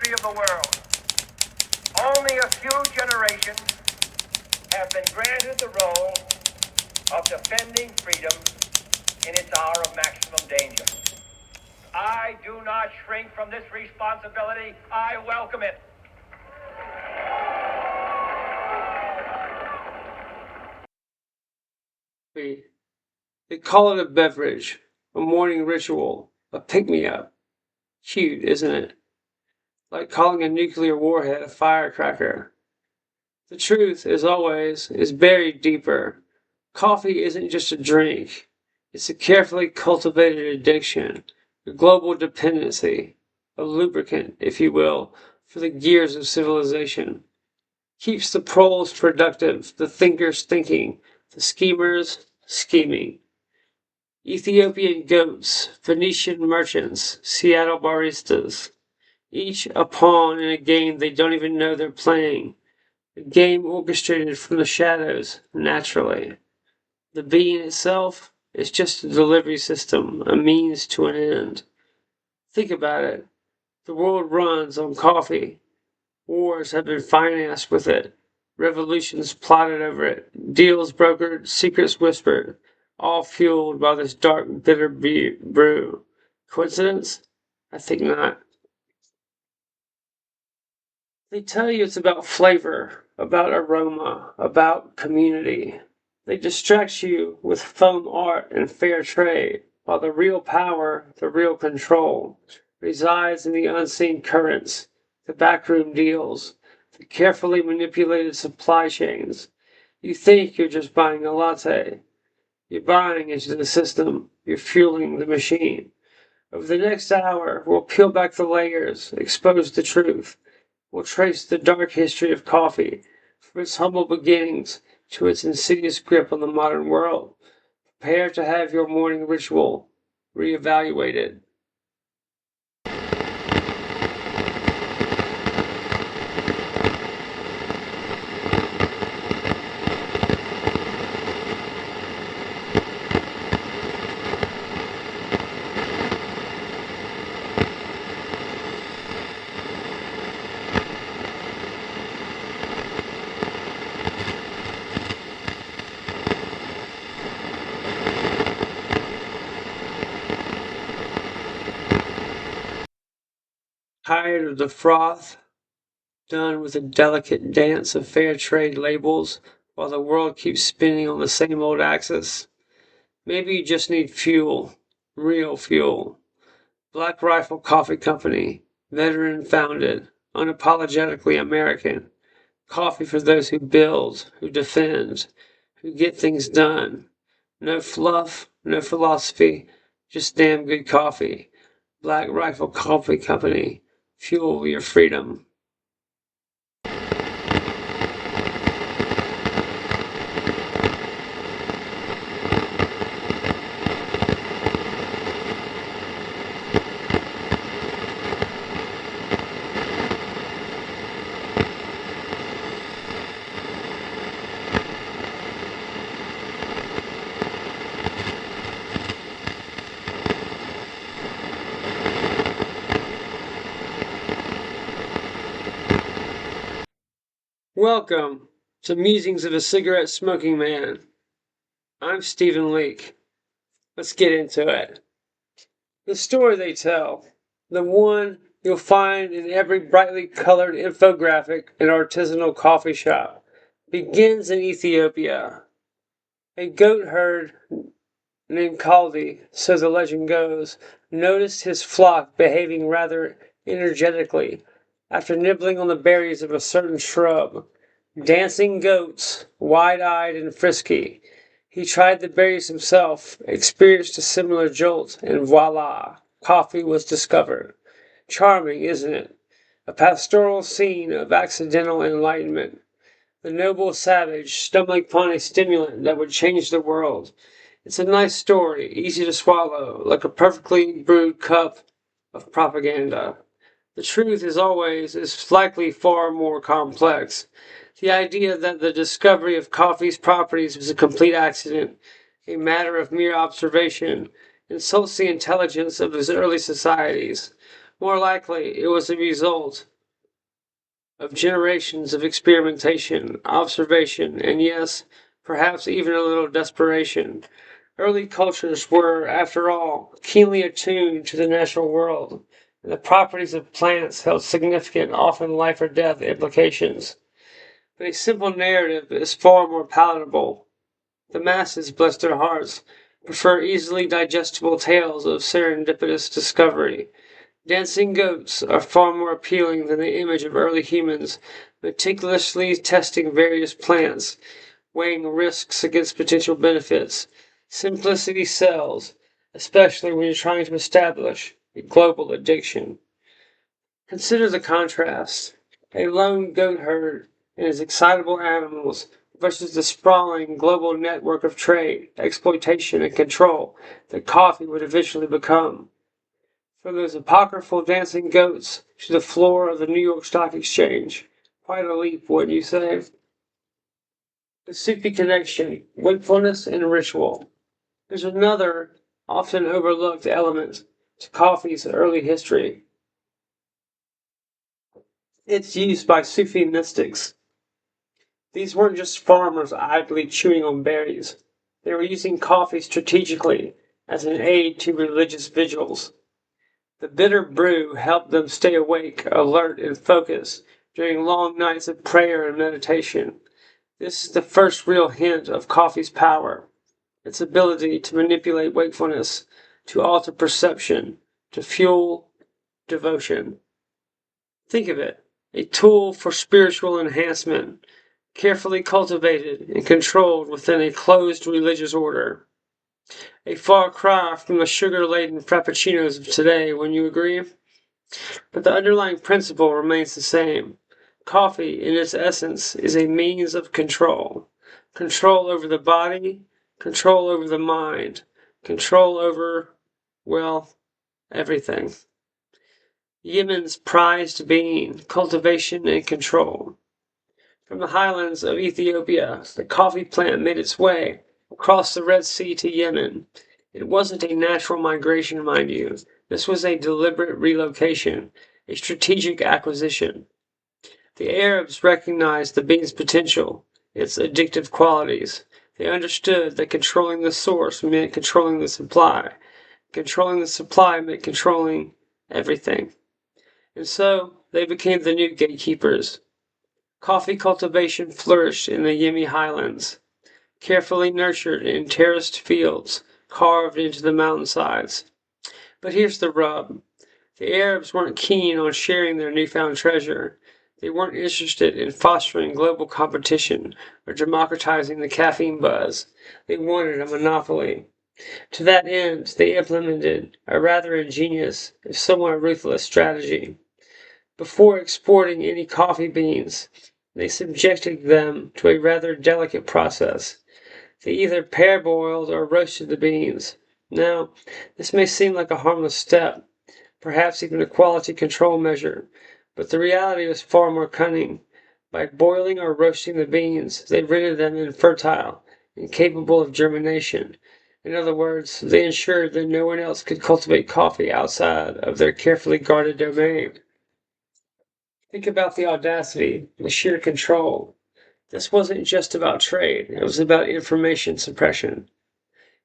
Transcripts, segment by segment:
history of the world, only a few generations have been granted the role of defending freedom in its hour of maximum danger. I do not shrink from this responsibility. I welcome it. They call it a beverage, a morning ritual, a pick-me-up. Cute, isn't it? Like calling a nuclear warhead a firecracker. The truth, as always, is buried deeper. Coffee isn't just a drink. It's a carefully cultivated addiction, a global dependency, a lubricant, if you will, for the gears of civilization. Keeps the proles productive, the thinkers thinking, the schemers scheming. Ethiopian goats, Phoenician merchants, Seattle baristas, each a pawn in a game they don't even know they're playing, a game orchestrated from the shadows, naturally. The being itself is just a delivery system, a means to an end. Think about it. The world runs on coffee. Wars have been financed with it, revolutions plotted over it, deals brokered, secrets whispered, all fueled by this dark, bitter brew. Coincidence? I think not. They tell you it's about flavor, about aroma, about community. They distract you with foam art and fair trade, while the real power, the real control, resides in the unseen currents, the backroom deals, the carefully manipulated supply chains. You think you're just buying a latte. You're buying into the system. You're fueling the machine. Over the next hour, we'll peel back the layers, expose the truth. We'll trace the dark history of coffee, from its humble beginnings to its insidious grip on the modern world. Prepare to have your morning ritual reevaluated. Tired of the froth, done with the delicate dance of fair trade labels while the world keeps spinning on the same old axis? Maybe you just need fuel, real fuel. Black Rifle Coffee Company, veteran founded, unapologetically American. Coffee for those who build, who defend, who get things done. No fluff, no philosophy, just damn good coffee. Black Rifle Coffee Company. Fuel your freedom. Welcome to Musings of a Cigarette Smoking Man. I'm Stephen Leake. Let's get into it. The story they tell, the one you'll find in every brightly colored infographic and artisanal coffee shop, begins in Ethiopia. A goat herd named Kaldi, so the legend goes, noticed his flock behaving rather energetically after nibbling on the berries of a certain shrub. Dancing goats, wide-eyed and frisky. He tried the berries himself, experienced a similar jolt, and voila, coffee was discovered. Charming, isn't it? A pastoral scene of accidental enlightenment. The noble savage stumbling upon a stimulant that would change the world. It's a nice story, easy to swallow, like a perfectly brewed cup of propaganda. The truth, as always, is likely far more complex. The idea that the discovery of coffee's properties was a complete accident, a matter of mere observation, insults the intelligence of his early societies. More likely, it was the result of generations of experimentation, observation, and yes, perhaps even a little desperation. Early cultures were, after all, keenly attuned to the natural world, and the properties of plants held significant, often life or death implications. But a simple narrative is far more palatable. The masses, bless their hearts, prefer easily digestible tales of serendipitous discovery. Dancing goats are far more appealing than the image of early humans meticulously testing various plants, weighing risks against potential benefits. Simplicity sells, especially when you're trying to establish a global addiction. Consider the contrast. A lone goat herd and his excitable animals versus the sprawling global network of trade, exploitation, and control that coffee would eventually become. From those apocryphal dancing goats to the floor of the New York Stock Exchange. Quite a leap, wouldn't you say? The Sufi connection, wakefulness, and ritual. There's another, often overlooked element to coffee's early history. Its use by Sufi mystics. These weren't just farmers idly chewing on berries. They were using coffee strategically as an aid to religious vigils. The bitter brew helped them stay awake, alert, and focused during long nights of prayer and meditation. This is the first real hint of coffee's power, its ability to manipulate wakefulness, to alter perception, to fuel devotion. Think of it, a tool for spiritual enhancement, carefully cultivated and controlled within a closed religious order. A far cry from the sugar-laden frappuccinos of today, wouldn't you agree? But the underlying principle remains the same. Coffee, in its essence, is a means of control. Control over the body, control over the mind, control over, well, everything. Yemen's prized being, cultivation and control. From the highlands of Ethiopia, the coffee plant made its way across the Red Sea to Yemen. It wasn't a natural migration, mind you. This was a deliberate relocation, a strategic acquisition. The Arabs recognized the bean's potential, its addictive qualities. They understood that controlling the source meant controlling the supply. Controlling the supply meant controlling everything. And so they became the new gatekeepers. Coffee cultivation flourished in the Yemi highlands, carefully nurtured in terraced fields carved into the mountainsides. But here's the rub. The Arabs weren't keen on sharing their newfound treasure. They weren't interested in fostering global competition or democratizing the caffeine buzz. They wanted a monopoly. To that end, they implemented a rather ingenious, if somewhat ruthless, strategy. Before exporting any coffee beans, they subjected them to a rather delicate process. They either parboiled or roasted the beans. Now, this may seem like a harmless step, perhaps even a quality control measure, but the reality was far more cunning. By boiling or roasting the beans, they rendered them infertile, incapable of germination. In other words, they ensured that no one else could cultivate coffee outside of their carefully guarded domain. Think about the audacity, the sheer control. This wasn't just about trade, it was about information suppression.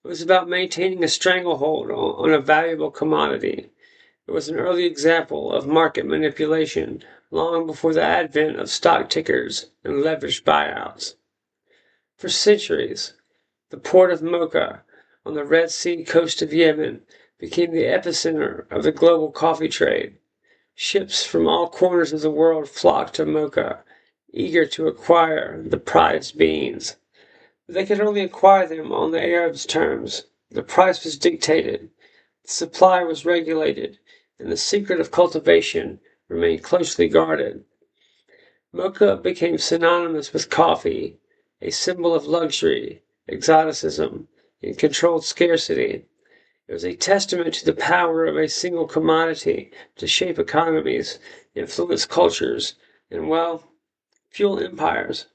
It was about maintaining a stranglehold on a valuable commodity. It was an early example of market manipulation, long before the advent of stock tickers and leveraged buyouts. For centuries, the port of Mocha on the Red Sea coast of Yemen became the epicenter of the global coffee trade. Ships from all corners of the world flocked to Mocha, eager to acquire the prized beans. But they could only acquire them on the Arabs' terms. The price was dictated, the supply was regulated, and the secret of cultivation remained closely guarded. Mocha became synonymous with coffee, a symbol of luxury, exoticism, and controlled scarcity. It was a testament to the power of a single commodity to shape economies, influence cultures, and, well, fuel empires.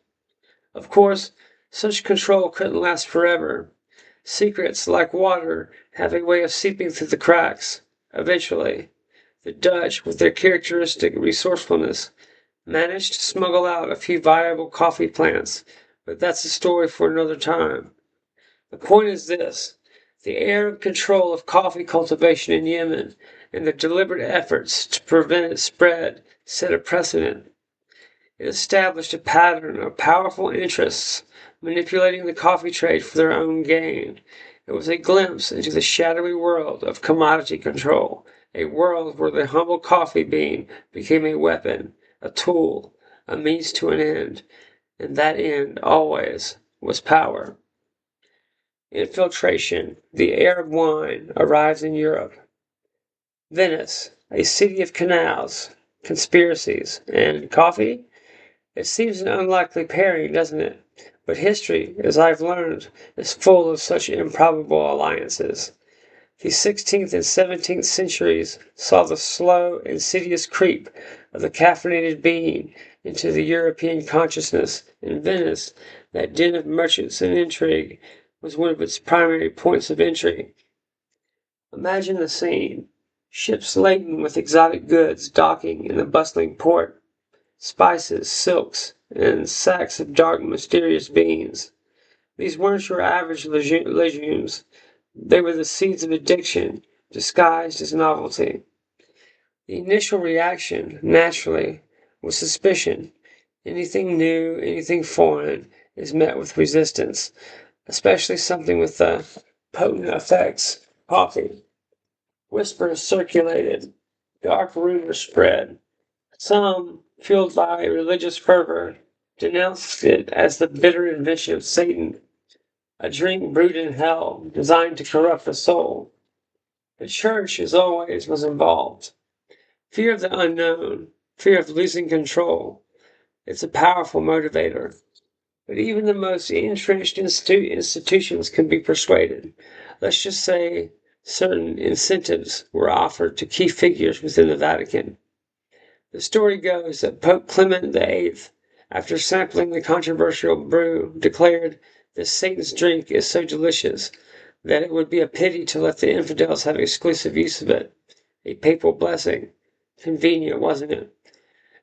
Of course, such control couldn't last forever. Secrets, like water, have a way of seeping through the cracks. Eventually, The Dutch, with their characteristic resourcefulness, managed to smuggle out a few viable coffee plants, but that's a story for another time. The point is this: the Arab control of coffee cultivation in Yemen and their deliberate efforts to prevent its spread set a precedent. It established a pattern of powerful interests manipulating the coffee trade for their own gain. It was a glimpse into the shadowy world of commodity control, a world where the humble coffee bean became a weapon, a tool, a means to an end, and that end always was power. Infiltration. The Arab wine arrives in Europe. Venice, a city of canals, conspiracies, and coffee? It seems an unlikely pairing, doesn't it? But history, as I've learned, is full of such improbable alliances. The 16th and 17th centuries saw the slow, insidious creep of the caffeinated bean into the European consciousness. In Venice, that den of merchants and intrigue was one of its primary points of entry. Imagine the scene: ships laden with exotic goods docking in the bustling port, spices, silks, and sacks of dark, mysterious beans. These weren't your average legumes. They were the seeds of addiction, disguised as novelty. The initial reaction, naturally, was suspicion. Anything new, anything foreign, is met with resistance, especially something with potent effects. Coffee. Whispers circulated. Dark rumors spread. Some, fueled by religious fervor, denounced it as the bitter invention of Satan, a drink brewed in hell, designed to corrupt the soul. The church, as always, was involved. Fear of the unknown, fear of losing control. It's a powerful motivator. But even the most entrenched institutions can be persuaded. Let's just say certain incentives were offered to key figures within the Vatican. The story goes that Pope Clement VIII, after sampling the controversial brew, declared, "This Satan's drink is so delicious that it would be a pity to let the infidels have exclusive use of it." A papal blessing. Convenient, wasn't it?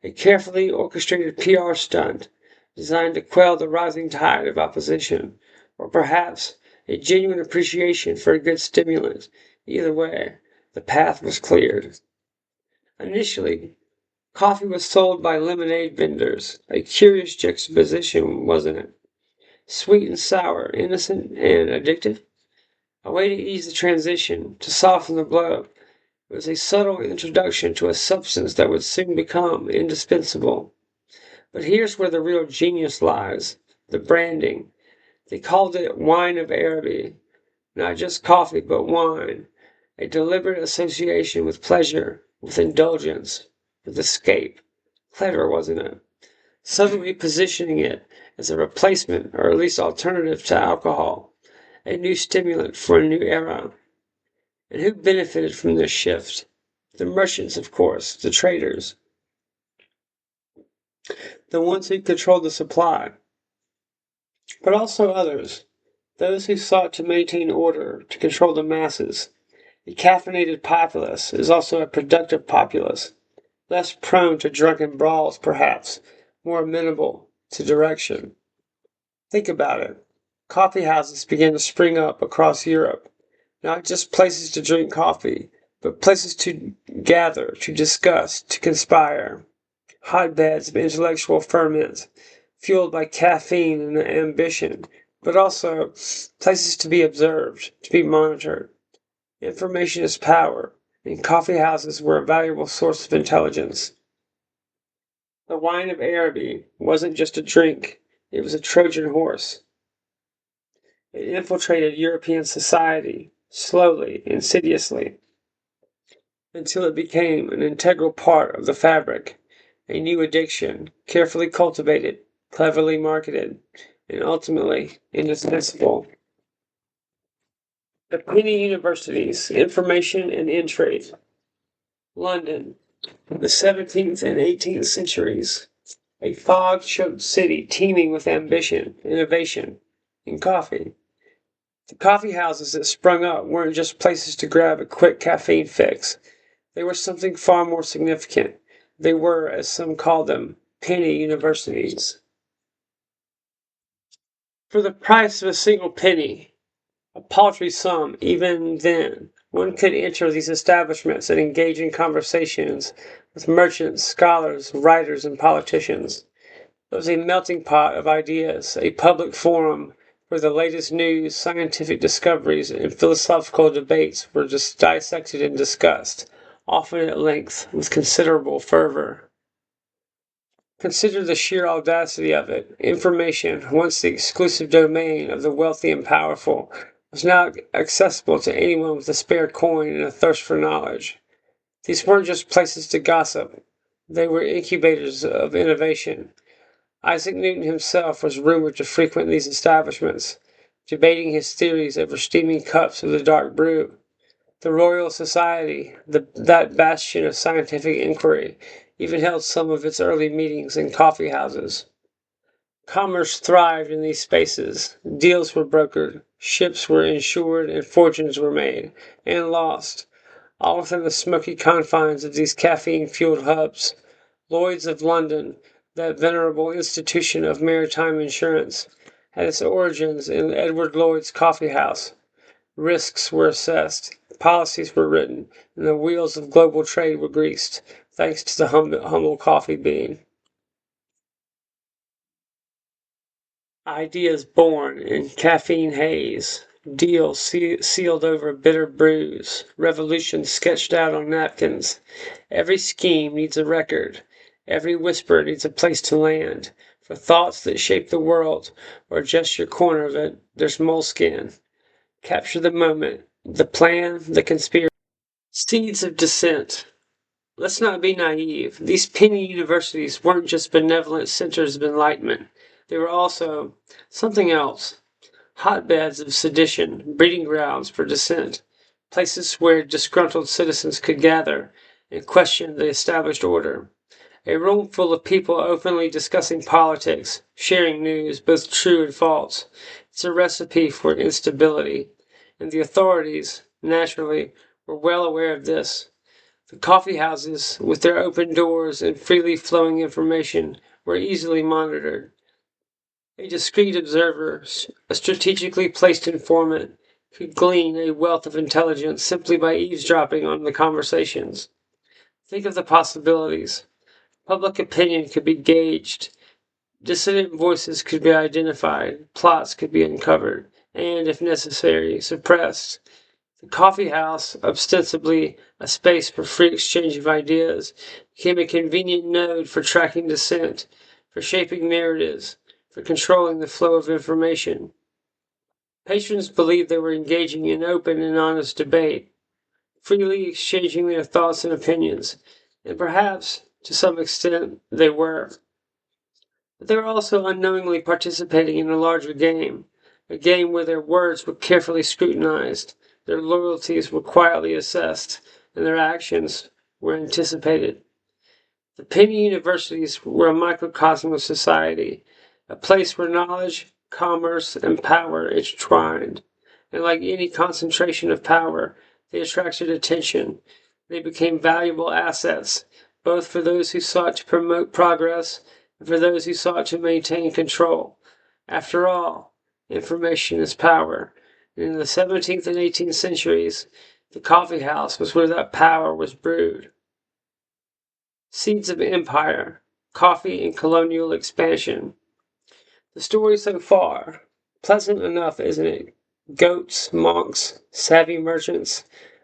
A carefully orchestrated PR stunt designed to quell the rising tide of opposition, or perhaps a genuine appreciation for a good stimulant. Either way, the path was cleared. Initially, coffee was sold by lemonade vendors, a curious juxtaposition, wasn't it? Sweet and sour, innocent and addictive. A way to ease the transition, to soften the blow. It was a subtle introduction to a substance that would soon become indispensable. But here's where the real genius lies: the branding. They called it wine of Araby. Not just coffee, but wine. A deliberate association with pleasure, with indulgence, with escape. Clever, wasn't it? Suddenly positioning it as a replacement, or at least alternative to alcohol. A new stimulant for a new era. And who benefited from this shift? The merchants, of course, the traders, the ones who controlled the supply, but also others, those who sought to maintain order, to control the masses. A caffeinated populace is also a productive populace, less prone to drunken brawls, perhaps, more amenable to direction. Think about it. Coffee houses began to spring up across Europe, not just places to drink coffee, but places to gather, to discuss, to conspire. Hotbeds of intellectual ferment, fueled by caffeine and ambition, but also places to be observed, to be monitored. Information is power, and coffee houses were a valuable source of intelligence. The wine of Araby wasn't just a drink, it was a Trojan horse. It infiltrated European society, slowly, insidiously, until it became an integral part of the fabric, a new addiction, carefully cultivated, cleverly marketed, and ultimately indispensable. The penny universities, information and intrigue. London, the 17th and 18th centuries, a fog-choked city teeming with ambition, innovation, and coffee. The coffee houses that sprung up weren't just places to grab a quick caffeine fix. They were something far more significant. They were, as some called them, penny universities. For the price of a single penny, a paltry sum even then, one could enter these establishments and engage in conversations with merchants, scholars, writers, and politicians. It was a melting pot of ideas, a public forum where the latest news, scientific discoveries, and philosophical debates were just dissected and discussed, often at length, with considerable fervor. Consider the sheer audacity of it. Information, once the exclusive domain of the wealthy and powerful, was now accessible to anyone with a spare coin and a thirst for knowledge. These weren't just places to gossip, they were incubators of innovation. Isaac Newton himself was rumored to frequent these establishments, debating his theories over steaming cups of the dark brew. The Royal Society, that bastion of scientific inquiry, even held some of its early meetings in coffee houses. Commerce thrived in these spaces. Deals were brokered, ships were insured, and fortunes were made and lost, all within the smoky confines of these caffeine-fueled hubs. Lloyd's of London, that venerable institution of maritime insurance, had its origins in Edward Lloyd's coffee house. Risks were assessed, policies were written, and the wheels of global trade were greased, thanks to the humble coffee bean. Ideas born in caffeine haze, deals sealed over bitter brews, revolutions sketched out on napkins. Every scheme needs a record. Every whisper needs a place to land. For thoughts that shape the world, or just your corner of it, there's Moleskin. Capture the moment, the plan, the conspiracy. Seeds of dissent. Let's not be naive. These penny universities weren't just benevolent centers of enlightenment. They were also something else. Hotbeds of sedition, breeding grounds for dissent, places where disgruntled citizens could gather and question the established order. A room full of people openly discussing politics, sharing news, both true and false. It's a recipe for instability, and the authorities, naturally, were well aware of this. The coffee houses, with their open doors and freely flowing information, were easily monitored. A discreet observer, a strategically placed informant, could glean a wealth of intelligence simply by eavesdropping on the conversations. Think of the possibilities. Public opinion could be gauged, dissident voices could be identified, plots could be uncovered, and, if necessary, suppressed. The coffee house, ostensibly a space for free exchange of ideas, became a convenient node for tracking dissent, for shaping narratives, for controlling the flow of information. Patrons believed they were engaging in open and honest debate, freely exchanging their thoughts and opinions, and perhaps, to some extent, they were. But they were also unknowingly participating in a larger game, a game where their words were carefully scrutinized, their loyalties were quietly assessed, and their actions were anticipated. The penny universities were a microcosm of society, a place where knowledge, commerce, and power intertwined. And like any concentration of power, they attracted attention. They became valuable assets, both for those who sought to promote progress and for those who sought to maintain control. After all, information is power. And in the 17th and 18th centuries, the coffee house was where that power was brewed. Seeds of empire, coffee and colonial expansion. The story so far, pleasant enough, isn't it? Goats, monks, savvy merchants,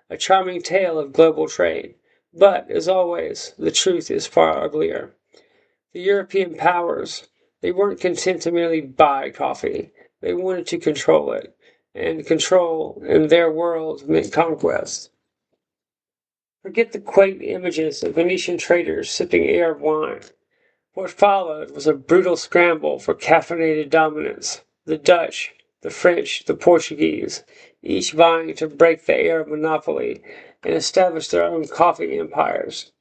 a charming tale of global trade. But, as always, the truth is far uglier. The European powers, they weren't content to merely buy coffee. They wanted to control it. And control, in their world, meant conquest. Forget the quaint images of Venetian traders sipping Arab wine. What followed was a brutal scramble for caffeinated dominance. The Dutch, the French, the Portuguese, each vying to break the Arab monopoly and establish their own coffee empires.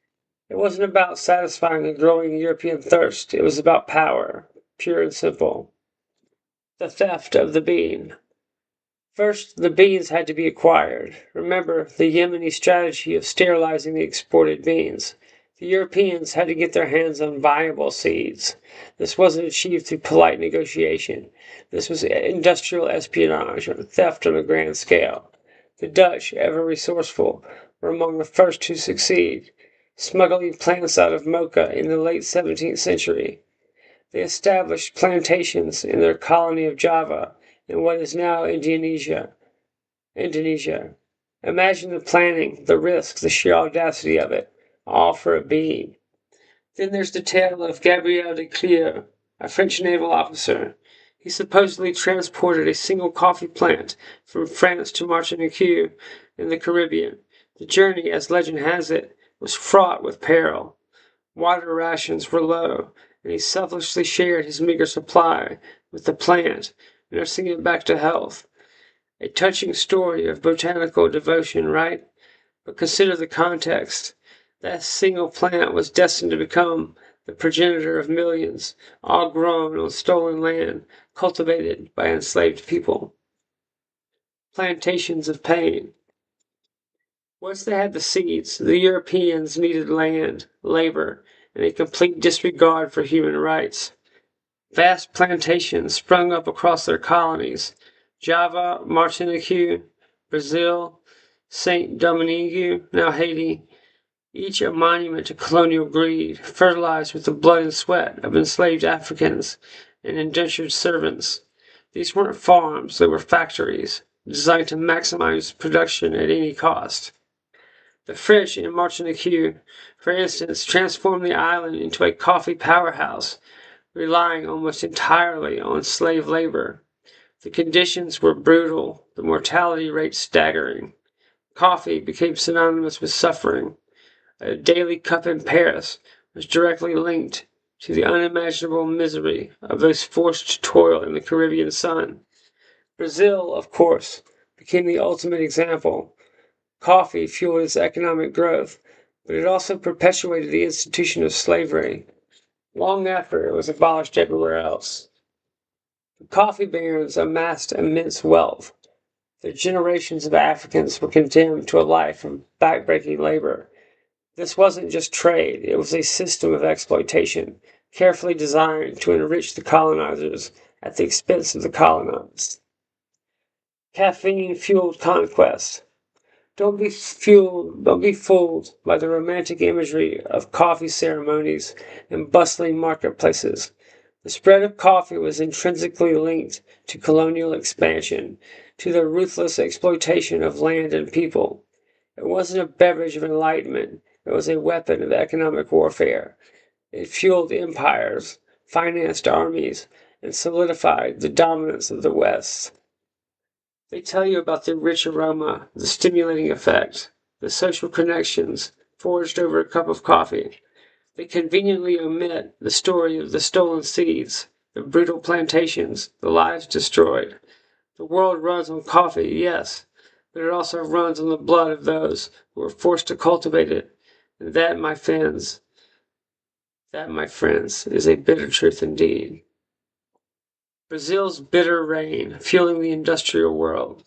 It wasn't about satisfying a growing European thirst, it was about power, pure and simple. The theft of the bean. First, the beans had to be acquired. Remember the Yemeni strategy of sterilizing the exported beans. The Europeans had to get their hands on viable seeds. This wasn't achieved through polite negotiation. This was industrial espionage or theft on a grand scale. The Dutch, ever resourceful, were among the first to succeed, smuggling plants out of Mocha in the late 17th century. They established plantations in their colony of Java in what is now Indonesia. Imagine the planning, the risks, the sheer audacity of it, all for a bean. Then there's the tale of Gabriel de Cleo, a French naval officer. He supposedly transported a single coffee plant from France to Martinique in the Caribbean. The journey, as legend has it, was fraught with peril. Water rations were low, and he selflessly shared his meager supply with the plant, nursing it back to health. A touching story of botanical devotion, right? But consider the context. That single plant was destined to become the progenitor of millions, all grown on stolen land, cultivated by enslaved people. Plantations of pain. Once they had the seeds, the Europeans needed land, labor, and a complete disregard for human rights. Vast plantations sprung up across their colonies. Java, Martinique, Brazil, Saint Domingue, now Haiti, each a monument to colonial greed, fertilized with the blood and sweat of enslaved Africans and indentured servants. These weren't farms, they were factories, designed to maximize production at any cost. The French in Martinique, for instance, transformed the island into a coffee powerhouse, relying almost entirely on slave labor. The conditions were brutal, the mortality rate staggering. Coffee became synonymous with suffering. A daily cup in Paris was directly linked to the unimaginable misery of those forced to toil in the Caribbean sun. Brazil, of course, became the ultimate example. Coffee fueled its economic growth, but it also perpetuated the institution of slavery, long after it was abolished everywhere else. The coffee barons amassed immense wealth. Their generations of Africans were condemned to a life of backbreaking labor. This wasn't just trade, it was a system of exploitation, carefully designed to enrich the colonizers at the expense of the colonized. Caffeine-fueled conquest. Don't be fooled by the romantic imagery of coffee ceremonies and bustling marketplaces. The spread of coffee was intrinsically linked to colonial expansion, to the ruthless exploitation of land and people. It wasn't a beverage of enlightenment, it was a weapon of economic warfare. It fueled empires, financed armies, and solidified the dominance of the West. They tell you about the rich aroma, the stimulating effect, the social connections forged over a cup of coffee. They conveniently omit the story of the stolen seeds, the brutal plantations, the lives destroyed. The world runs on coffee, yes, but it also runs on the blood of those who were forced to cultivate it. And that, my friends, is a bitter truth indeed. Brazil's bitter rain fueling the industrial world.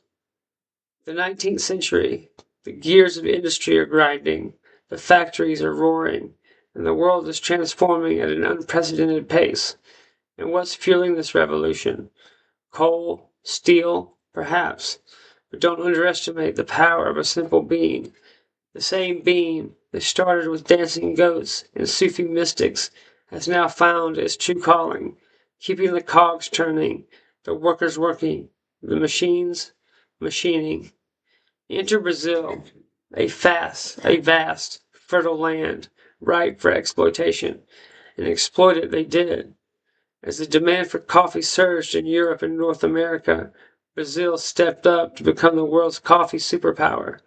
The 19th century, the gears of industry are grinding, the factories are roaring, and the world is transforming at an unprecedented pace. And what's fueling this revolution? Coal, steel, perhaps, but don't underestimate the power of a simple bean. The same bean that started with dancing goats and Sufi mystics has now found its true calling, keeping the cogs turning, the workers working, the machines machining. Enter Brazil, a vast, fertile land, ripe for exploitation, and exploit it they did. As the demand for coffee surged in Europe and North America, Brazil stepped up to become the world's coffee superpower.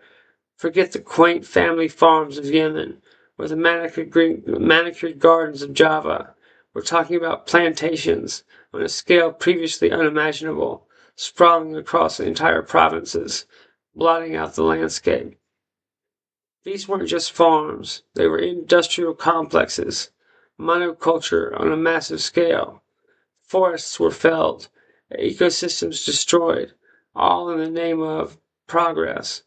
Forget the quaint family farms of Yemen or the manicured gardens of Java. We're talking about plantations on a scale previously unimaginable, sprawling across entire provinces, blotting out the landscape. These weren't just farms, they were industrial complexes, monoculture on a massive scale. Forests were felled, ecosystems destroyed, all in the name of progress.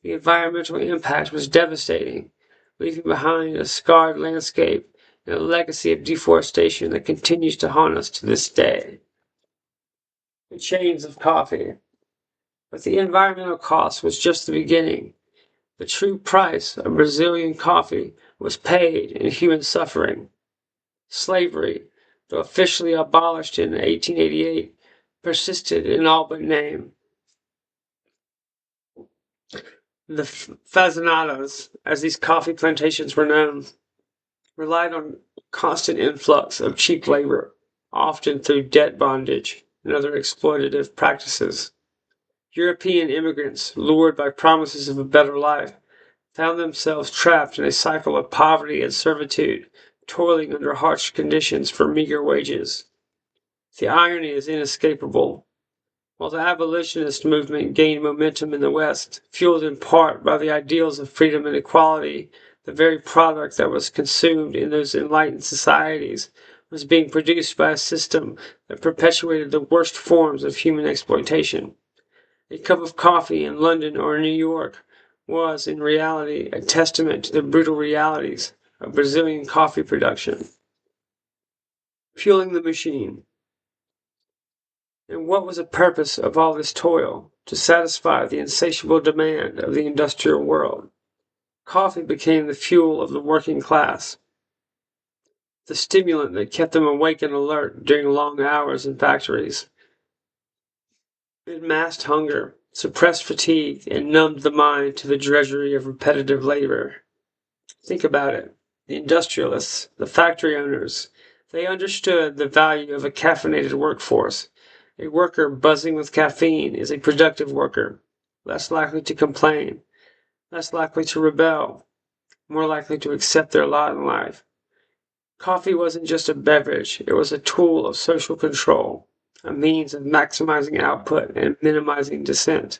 The environmental impact was devastating, leaving behind a scarred landscape and a legacy of deforestation that continues to haunt us to this day. The chains of coffee. But the environmental cost was just the beginning. The true price of Brazilian coffee was paid in human suffering. Slavery, though officially abolished in 1888, persisted in all but name. The fazendados, as these coffee plantations were known, relied on constant influx of cheap labor, often through debt bondage and other exploitative practices. European immigrants, lured by promises of a better life, found themselves trapped in a cycle of poverty and servitude, toiling under harsh conditions for meager wages. The irony is inescapable. While the abolitionist movement gained momentum in the West, fueled in part by the ideals of freedom and equality, the very product that was consumed in those enlightened societies was being produced by a system that perpetuated the worst forms of human exploitation. A cup of coffee in London or New York was, in reality, a testament to the brutal realities of Brazilian coffee production. Fueling the machine. And what was the purpose of all this toil? To satisfy the insatiable demand of the industrial world. Coffee became the fuel of the working class, the stimulant that kept them awake and alert during long hours in factories. It masked hunger, suppressed fatigue, and numbed the mind to the drudgery of repetitive labor. Think about it. The industrialists, the factory owners, they understood the value of a caffeinated workforce. A worker buzzing with caffeine is a productive worker, less likely to complain, less likely to rebel, more likely to accept their lot in life. Coffee wasn't just a beverage, it was a tool of social control, a means of maximizing output and minimizing dissent.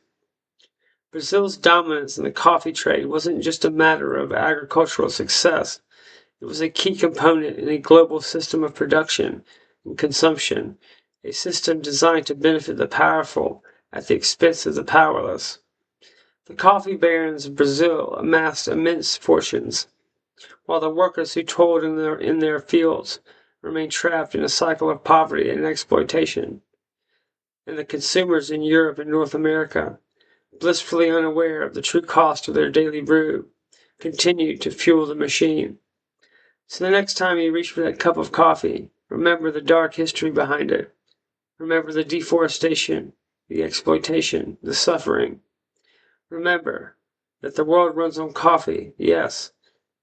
Brazil's dominance in the coffee trade wasn't just a matter of agricultural success, it was a key component in a global system of production and consumption, a system designed to benefit the powerful at the expense of the powerless. The coffee barons of Brazil amassed immense fortunes, while the workers who toiled in their fields remained trapped in a cycle of poverty and exploitation. And the consumers in Europe and North America, blissfully unaware of the true cost of their daily brew, continued to fuel the machine. So the next time you reach for that cup of coffee, remember the dark history behind it. Remember the deforestation, the exploitation, the suffering. Remember that the world runs on coffee, yes,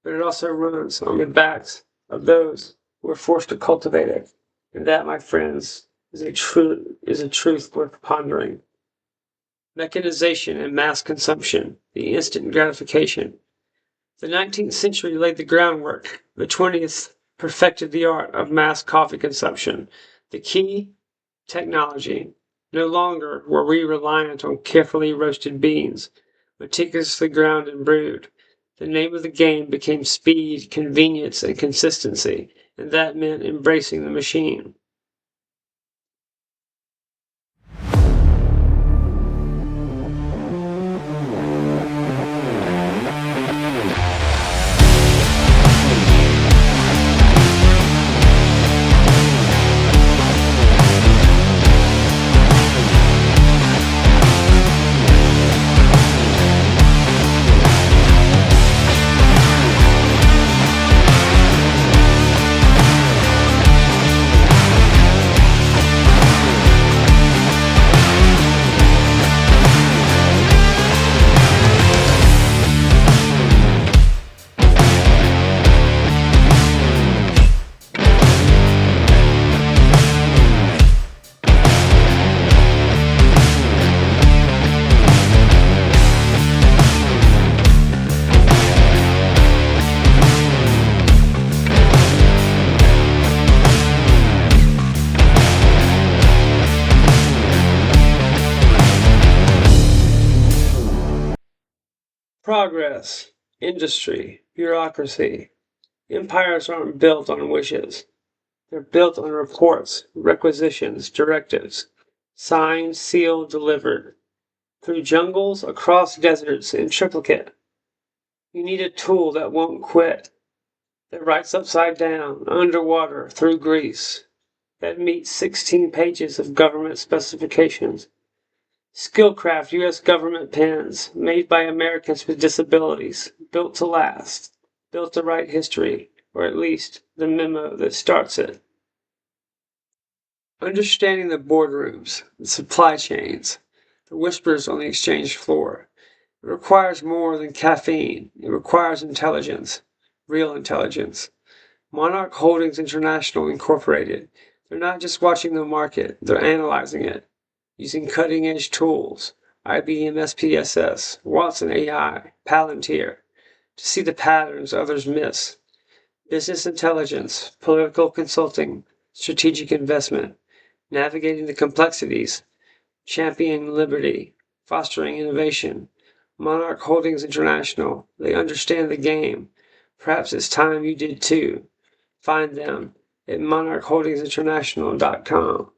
but it also runs on the backs of those who are forced to cultivate it. And that, my friends, is a truth worth pondering. Mechanization and mass consumption, the instant gratification. The 19th century laid the groundwork. The 20th perfected the art of mass coffee consumption. The key? Technology. No longer were we reliant on carefully roasted beans, meticulously ground and brewed. The name of the game became speed, convenience, and consistency, and that meant embracing the machine. Progress, industry, bureaucracy. Empires aren't built on wishes. They're built on reports, requisitions, directives. Signed, sealed, delivered. Through jungles, across deserts, in triplicate. You need a tool that won't quit, that writes upside down, underwater, through Greece, that meets 16 pages of government specifications. Skillcraft U.S. government pens, made by Americans with disabilities, built to last, built to write history, or at least the memo that starts it. Understanding the boardrooms, the supply chains, the whispers on the exchange floor. It requires more than caffeine. It requires intelligence, real intelligence. Monarch Holdings International Incorporated. They're not just watching the market, they're analyzing it, using cutting-edge tools, IBM SPSS, Watson AI, Palantir, to see the patterns others miss. Business intelligence, political consulting, strategic investment, navigating the complexities, championing liberty, fostering innovation. Monarch Holdings International, they understand the game. Perhaps it's time you did too. Find them at monarchholdingsinternational.com.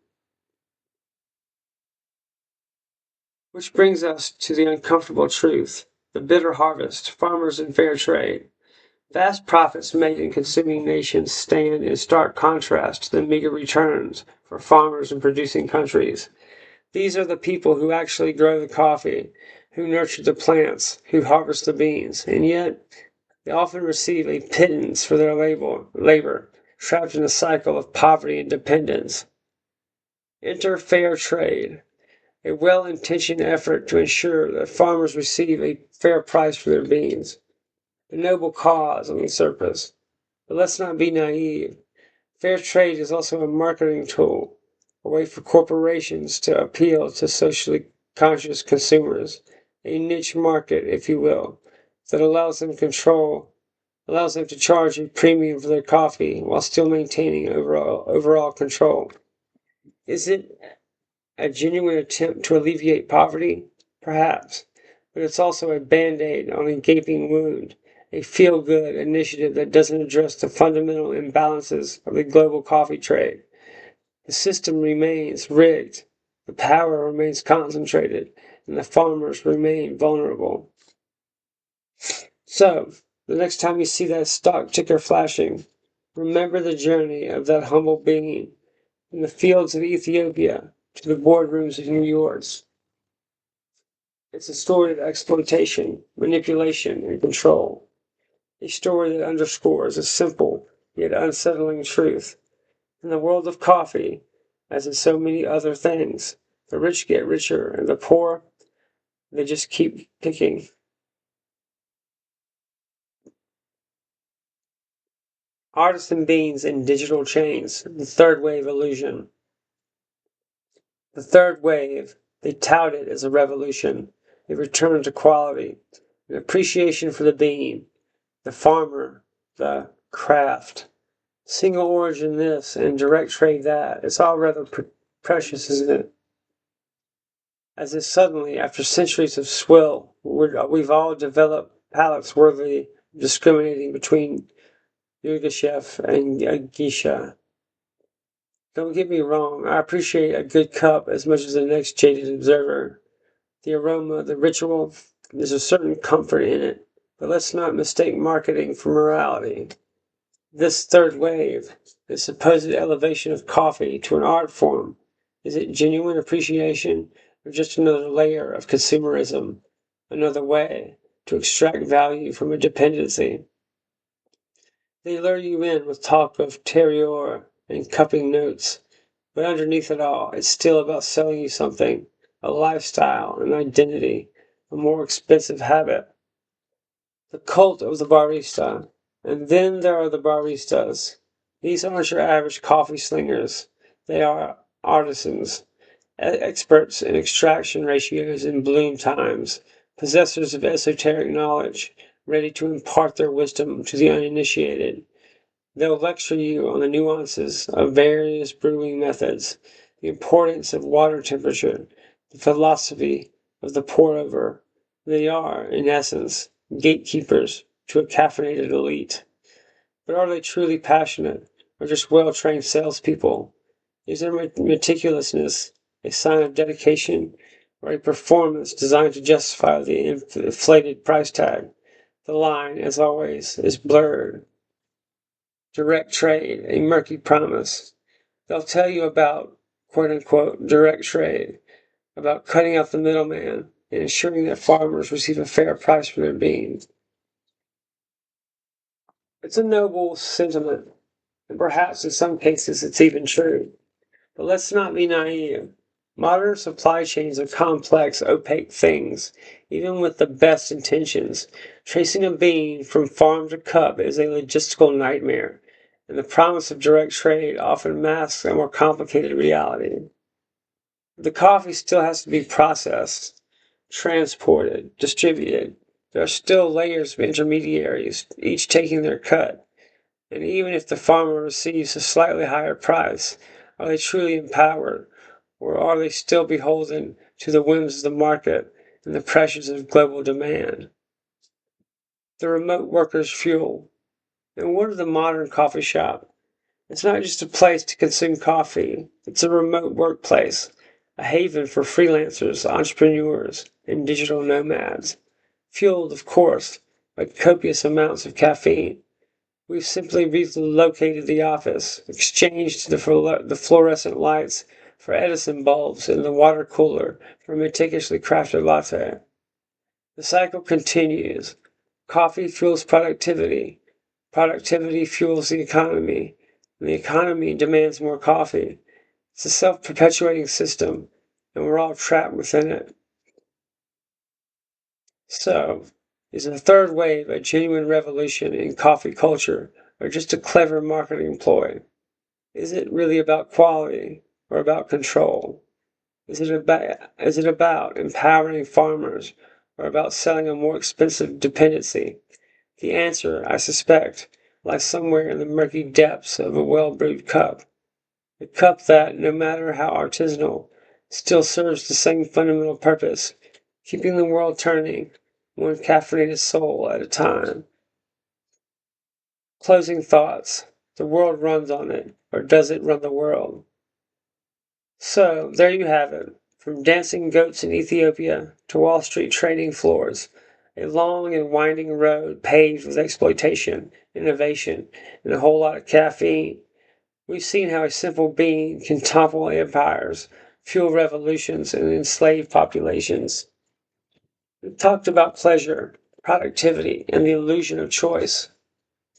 Which brings us to the uncomfortable truth, the bitter harvest, farmers and fair trade. Vast profits made in consuming nations stand in stark contrast to the meager returns for farmers in producing countries. These are the people who actually grow the coffee, who nurture the plants, who harvest the beans, and yet they often receive a pittance for their labor, trapped in a cycle of poverty and dependence. Enter fair trade, a well-intentioned effort to ensure that farmers receive a fair price for their beans. A noble cause on the surface, but let's not be naive. Fair trade is also a marketing tool, a way for corporations to appeal to socially conscious consumers, a niche market, if you will, that allows them to charge a premium for their coffee while still maintaining overall control. Is it a genuine attempt to alleviate poverty? Perhaps, but it's also a band-aid on a gaping wound, a feel-good initiative that doesn't address the fundamental imbalances of the global coffee trade. The system remains rigged, the power remains concentrated, and the farmers remain vulnerable. So, the next time you see that stock ticker flashing, remember the journey of that humble being from the fields of Ethiopia to the boardrooms of New York. It's a story of exploitation, manipulation, and control. A story that underscores a simple yet unsettling truth. In the world of coffee, as in so many other things, the rich get richer and the poor, they just keep picking. Artisan beans and digital chains, the third wave illusion. The third wave, they tout it as a revolution, a return to quality, an appreciation for the bean, the farmer, the craft. Single origin this and direct trade that. It's all rather precious, isn't it? As if suddenly, after centuries of swill, we've all developed palates worthy of discriminating between Yirgacheffe and Geisha. Don't get me wrong, I appreciate a good cup as much as the next jaded observer. The aroma, the ritual, there's a certain comfort in it, but let's not mistake marketing for morality. This third wave, the supposed elevation of coffee to an art form, is it genuine appreciation or just another layer of consumerism, another way to extract value from a dependency? They lure you in with talk of terroir and cupping notes, but underneath it all, it's still about selling you something, a lifestyle, an identity, a more expensive habit. The cult of the barista. And then there are the baristas. These aren't your average coffee slingers. They are artisans, experts in extraction ratios and bloom times, possessors of esoteric knowledge, ready to impart their wisdom to the uninitiated. They'll lecture you on the nuances of various brewing methods, the importance of water temperature, the philosophy of the pour-over. They are, in essence, gatekeepers to a caffeinated elite. But are they truly passionate, or just well-trained salespeople? Is their meticulousness a sign of dedication, or a performance designed to justify the inflated price tag. The line, as always, is blurred. Direct trade, a murky promise. They'll tell you about, quote unquote, direct trade, about cutting out the middleman and ensuring that farmers receive a fair price for their beans. It's a noble sentiment, and perhaps in some cases it's even true. But let's not be naive. Modern supply chains are complex, opaque things, even with the best intentions. Tracing a bean from farm to cup is a logistical nightmare, and the promise of direct trade often masks a more complicated reality. The coffee still has to be processed, transported, distributed. There are still layers of intermediaries, each taking their cut. And even if the farmer receives a slightly higher price, are they truly empowered, or are they still beholden to the whims of the market and the pressures of global demand? The remote worker's fuel. And what of the modern coffee shop? It's not just a place to consume coffee, it's a remote workplace, a haven for freelancers, entrepreneurs, and digital nomads, fueled, of course, by copious amounts of caffeine. We've simply relocated the office, exchanged the fluorescent lights for Edison bulbs and the water cooler for a meticulously crafted latte. The cycle continues. Coffee fuels productivity. Productivity fuels the economy. And the economy demands more coffee. It's a self-perpetuating system, and we're all trapped within it. So, is the third wave a genuine revolution in coffee culture, or just a clever marketing ploy? Is it really about quality, or about control? Is it about empowering farmers, or about selling a more expensive dependency? The answer, I suspect, lies somewhere in the murky depths of a well-brewed cup. A cup that, no matter how artisanal, still serves the same fundamental purpose, keeping the world turning, one caffeinated soul at a time. Closing thoughts. The world runs on it, or does it run the world? So, there you have it. From dancing goats in Ethiopia to Wall Street trading floors, a long and winding road paved with exploitation, innovation, and a whole lot of caffeine. We've seen how a simple bean can topple empires, fuel revolutions, and enslave populations. We've talked about pleasure, productivity, and the illusion of choice.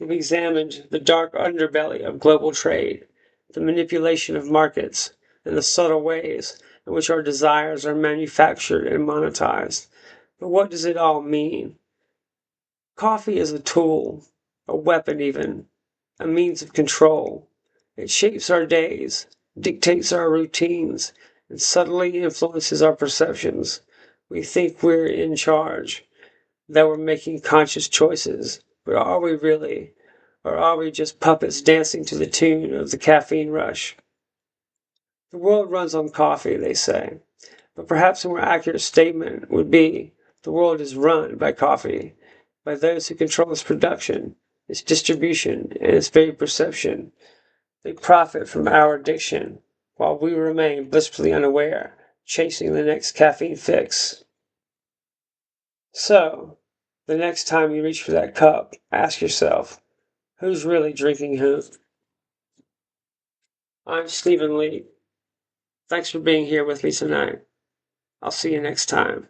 We've examined the dark underbelly of global trade, the manipulation of markets, and the subtle ways in which our desires are manufactured and monetized. But what does it all mean? Coffee is a tool, a weapon even, a means of control. It shapes our days, dictates our routines, and subtly influences our perceptions. We think we're in charge, that we're making conscious choices, but are we really? Or are we just puppets dancing to the tune of the caffeine rush? The world runs on coffee, they say, but perhaps a more accurate statement would be the world is run by coffee, by those who control its production, its distribution, and its very perception. They profit from our addiction, while we remain blissfully unaware, chasing the next caffeine fix. So, the next time you reach for that cup, ask yourself, who's really drinking who? I'm Stephen Lee. Thanks for being here with me tonight. I'll see you next time.